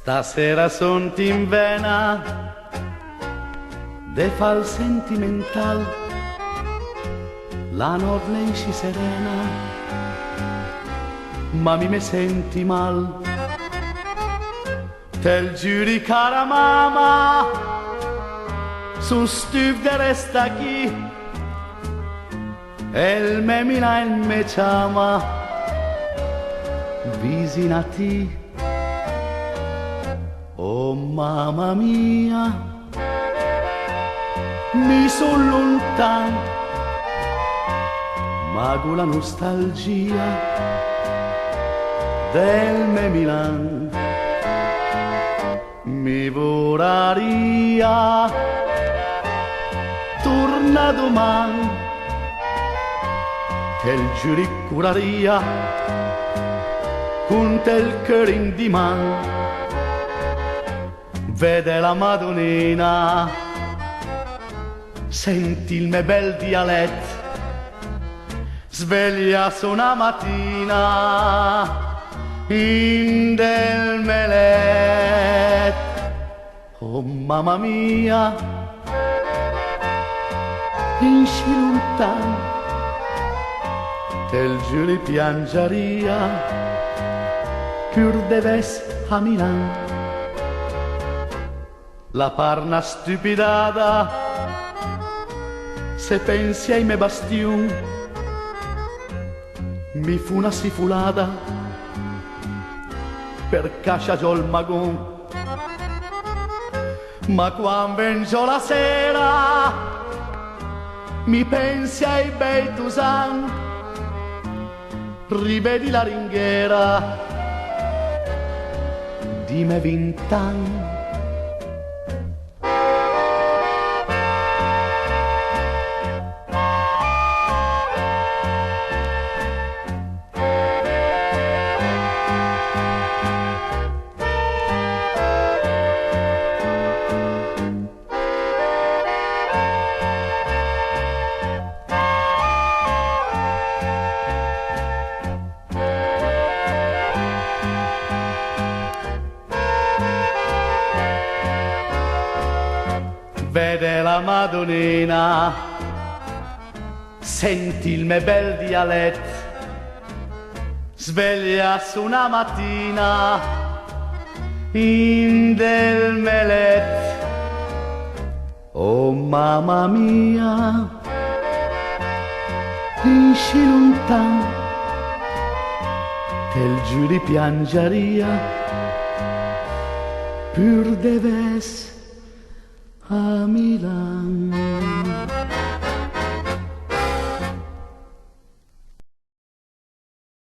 Stasera sunt in vena de fal sentimental, la notte lei si serena, ma mi senti mal. Tel giuri cara mamma, su stup de resta qui, el me mina el me chiama, visinati. Oh mamma mia, mi son lontan, ma con la nostalgia del me Milan mi voraria. Torna domani, che il giuri curaria, con te il cuore in di man. Vede la Madonnina, senti il mio bel dialetto, sveglia su una mattina in del melet. Oh mamma mia, in sci lontano, te il giuri piangeria, pur deves a Milano. La parna stupidata, se pensi ai miei bastion, mi fu una sifulata per cascia giù il magon. Ma quando vengo la sera, mi pensi ai bei tusan, rivedi la ringhiera di me 20 anni. Vede la Madonnina, senti il mio bel dialetto, sveglia su una mattina in del melet. Oh mamma mia, esci lontano, che il giuri piangeria, pur deves a Milano.